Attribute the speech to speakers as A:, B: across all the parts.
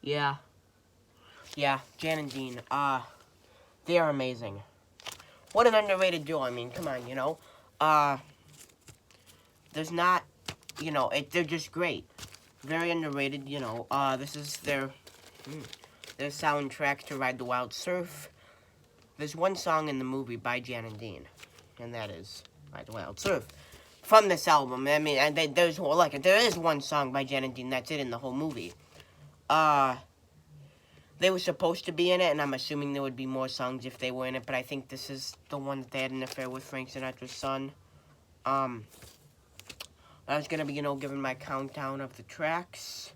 A: Yeah. Yeah, Jan and Dean, they are amazing. What an underrated duo, I mean, come on, you know? Uh, there's not, they're just great. Very underrated, this is their soundtrack to Ride the Wild Surf. There's one song in the movie by Jan and Dean, and that is Ride the Wild Surf. From this album, I mean, and there is one song by Jan and Dean, that's it in the whole movie. They were supposed to be in it, and I'm assuming there would be more songs if they were in it, but I think this is the one that they had an affair with Frank Sinatra's son. I was gonna be, giving my countdown of the tracks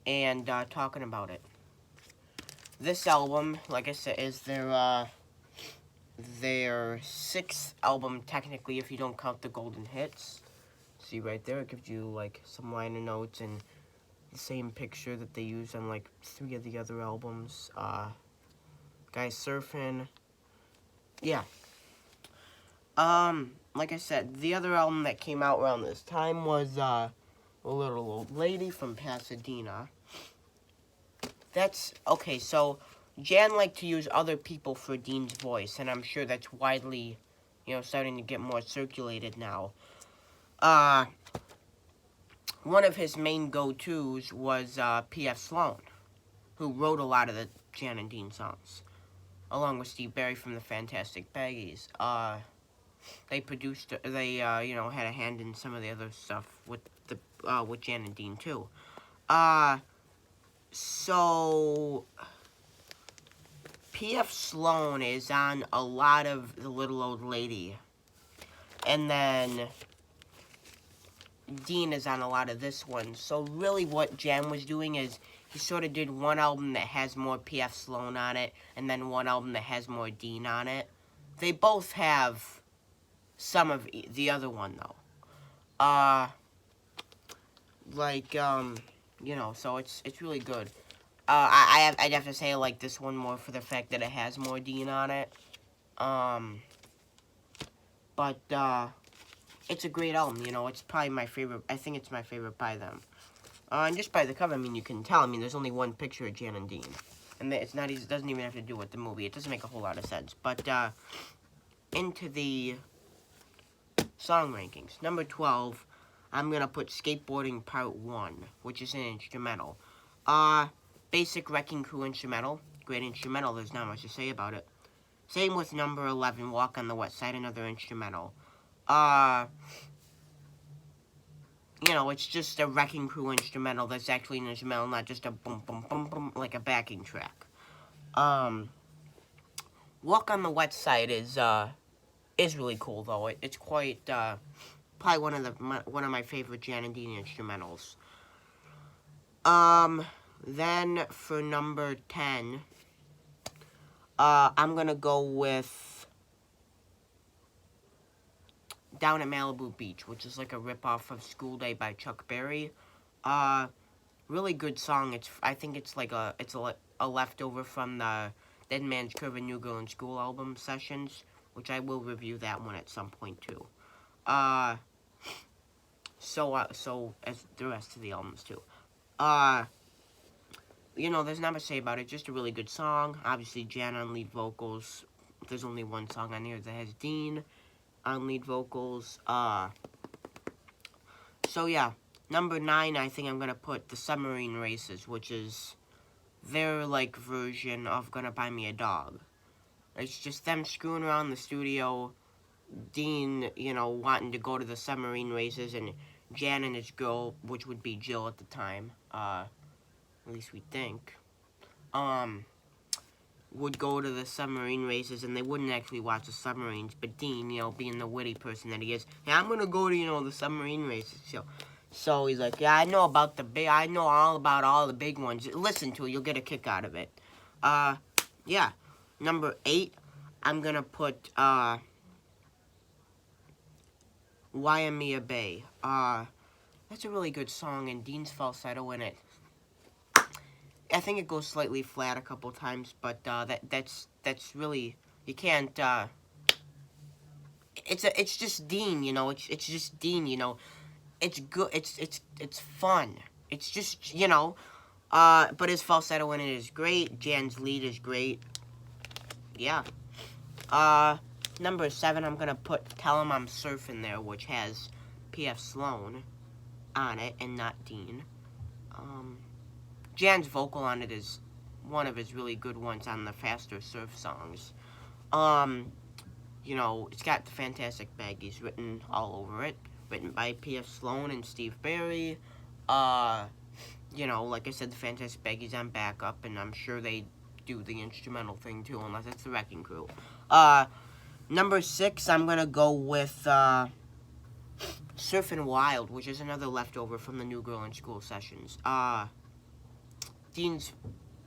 A: and talking about it. This album, like I said, is their sixth album, technically, if you don't count the golden hits. See right there, it gives you, like, some liner notes and the same picture that they used on, like, 3 of the other albums. Guys Surfing. Yeah. Like I said, the other album that came out around this time was, A Little Old Lady from Pasadena. Okay, so Jan liked to use other people for Dean's voice, and I'm sure that's widely, starting to get more circulated now. One of his main go-tos was P.F. Sloan, who wrote a lot of the Jan and Dean songs, along with Steve Barry from the Fantastic Baggies. They had a hand in some of the other stuff with Jan and Dean too. So P.F. Sloan is on a lot of The Little Old Lady, and then Dean is on a lot of this one. So really what Jan was doing is he sort of did one album that has more P.F. Sloan on it, and then one album that has more Dean on it. They both have some of the other one, though. So it's really good. I'd have to say I like this one more for the fact that it has more Dean on it. But it's a great album, it's probably my favorite. I think it's my favorite by them. And just by the cover, I mean, you can tell. I mean, there's only one picture of Jan and Dean. And it's not easy, it doesn't even have to do with the movie. It doesn't make a whole lot of sense. But, into the song rankings. Number 12, I'm gonna put Skateboarding Part 1, which is an instrumental. Basic Wrecking Crew instrumental. Great instrumental, there's not much to say about it. Same with number 11, Walk on the Wet Side, another instrumental. It's just a Wrecking Crew instrumental that's actually an instrumental, not just a boom, boom, boom, boom, like a backing track. Walk on the Wet Side is really cool, though. It's quite, probably one of my favorite Jan and Dean instrumentals. Then for number 10, I'm gonna go with Down at Malibu Beach, which is like a ripoff of School Day by Chuck Berry. Really good song. I think it's like a leftover from the Dead Man's Curve and New Girl in School album sessions, which I will review that one at some point too. So as the rest of the albums too. There's not much to say about it. Just a really good song. Obviously, Jan on lead vocals. There's only one song on here that has Dean on lead vocals. So yeah, number 9, I think I'm gonna put the Submarine Races, which is their, like, version of Gonna Buy Me a Dog. It's just them screwing around the studio, Dean, wanting to go to the submarine races, and Jan and his girl, which would be Jill at the time, at least we think, would go to the submarine races, and they wouldn't actually watch the submarines, but Dean, being the witty person that he is, yeah, I'm gonna go to, the submarine races, so he's like, yeah, I know all about all the big ones, listen to it, you'll get a kick out of it. Yeah, number 8, I'm gonna put, Am Ia Bae. That's a really good song, and Dean's falsetto in it, I think it goes slightly flat a couple times, but that's really, you can't. It's just Dean, It's just Dean, It's good. It's fun. It's just But his falsetto in it is great. Jan's lead is great. Yeah. Number 7, I'm gonna put Tell Him I'm Surfing there, which has P.F. Sloan on it and not Dean. Jan's vocal on it is one of his really good ones on the faster surf songs. You know, it's got the Fantastic Baggies written all over it. Written by P.F. Sloan and Steve Barry. You know, like I said, the Fantastic Baggies on backup, and I'm sure they do the instrumental thing too, unless it's the Wrecking Crew. Number 6, I'm gonna go with Surfin' Wild, which is another leftover from the New Girl in School sessions. Dean's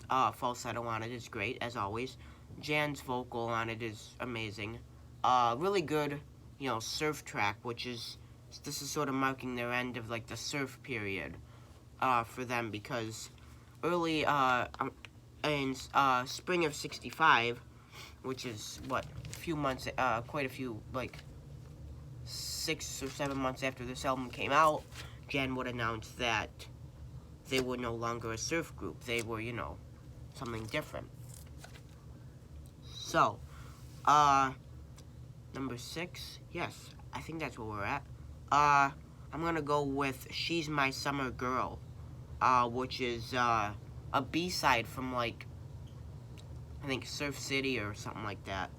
A: falsetto on it is great, as always. Jan's vocal on it is amazing. Really good, you know, surf track, this is sort of marking their end of, like, the surf period, for them, because early, in, spring of 65, which is, what, a few months, quite a few, like, 6 or 7 months after this album came out, Jan would announce that they were no longer a surf group. They were, you know, something different. So, number 6, yes, I think that's where we're at. I'm gonna go with She's My Summer Girl, which is, a B-side from, like, I think Surf City or something like that.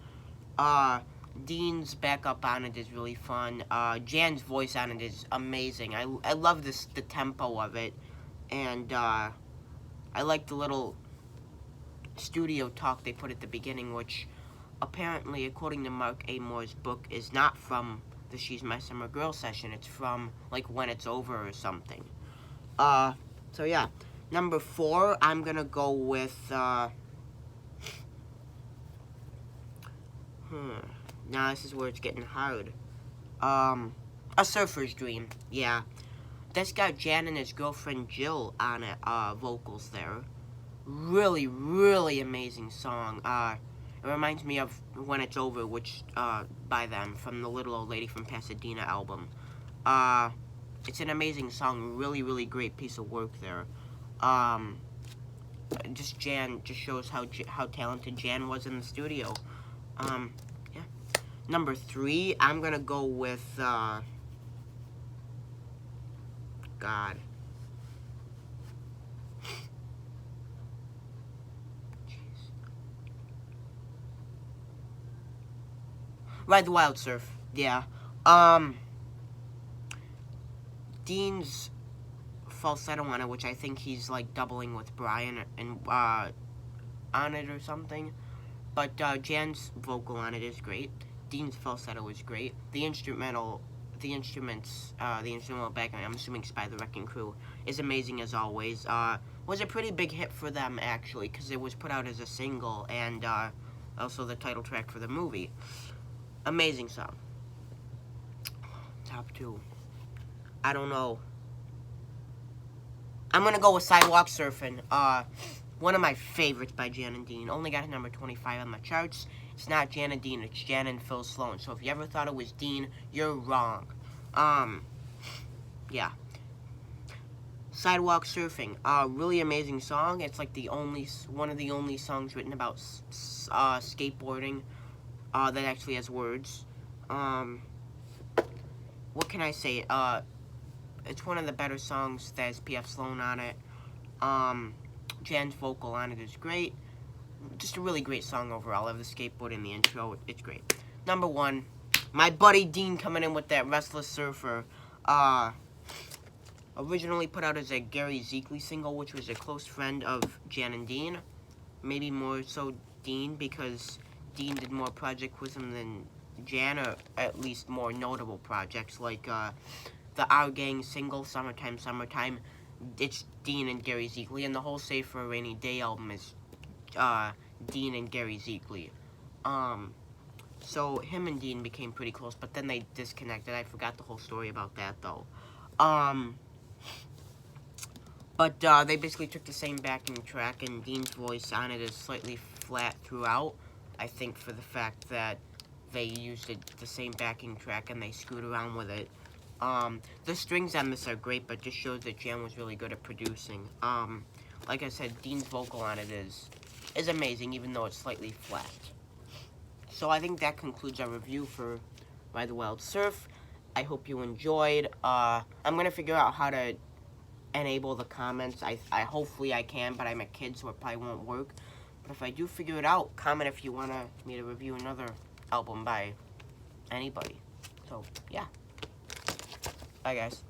A: Dean's backup on it is really fun. Jan's voice on it is amazing. I love the tempo of it. And, I like the little studio talk they put at the beginning, which apparently, according to Mark A. Moore's book, is not from the She's My Summer Girl session. It's from, like, When It's Over or something. So yeah. Number 4, I'm gonna go with, now this is where it's getting hard. A Surfer's Dream, yeah. That's got Jan and his girlfriend Jill on it, vocals there. Really, really amazing song. It reminds me of When It's Over, which, by them, from the Little Old Lady from Pasadena album. It's an amazing song, really, really great piece of work there. Jan just shows how talented Jan was in the studio. Yeah. Number 3, I'm gonna go with, God. Ride the Wild Surf, yeah. Dean's falsetto on it, which I think he's, like, doubling with Brian and, on it or something. But, Jan's vocal on it is great. Dean's falsetto is great. The instrumental background, I'm assuming it's by the Wrecking Crew, is amazing as always. Was a pretty big hit for them, actually, because it was put out as a single, and, also the title track for the movie. Amazing song. Top 2. I don't know. I'm gonna go with Sidewalk Surfing. One of my favorites by Jan and Dean. Only got number 25 on the charts. It's not Jan and Dean, it's Jan and Phil Sloan. So if you ever thought it was Dean, you're wrong. Yeah. Sidewalk Surfing. Really amazing song. It's like one of the only songs written about skateboarding that actually has words. What can I say? It's one of the better songs that has P.F. Sloan on it. Jan's vocal on it is great. Just a really great song overall. I love the skateboard in the intro. It's great. Number 1, my buddy Dean coming in with that Restless Surfer. Originally put out as a Gary Zeekley single, which was a close friend of Jan and Dean. Maybe more so Dean, because Dean did more projects with him than Jan, or at least more notable projects, like the Our Gang single, Summertime, Summertime. It's Dean and Gary Zeekley, and the whole Save for a Rainy Day album is Dean and Gary Zeekley. So him and Dean became pretty close, but then they disconnected. I forgot the whole story about that, though. But they basically took the same backing track, and Dean's voice on it is slightly flat throughout. I think for the fact that they used the same backing track and they screwed around with it. The strings on this are great, but just shows that Jan was really good at producing. like I said, Dean's vocal on it is amazing, even though it's slightly flat. So I think that concludes our review for By the Wild Surf. I hope you enjoyed. I'm gonna figure out how to enable the comments. I hopefully I can, but I'm a kid, so it probably won't work. But if I do figure it out, comment if you want me to review another album by anybody. So, yeah. Bye, guys.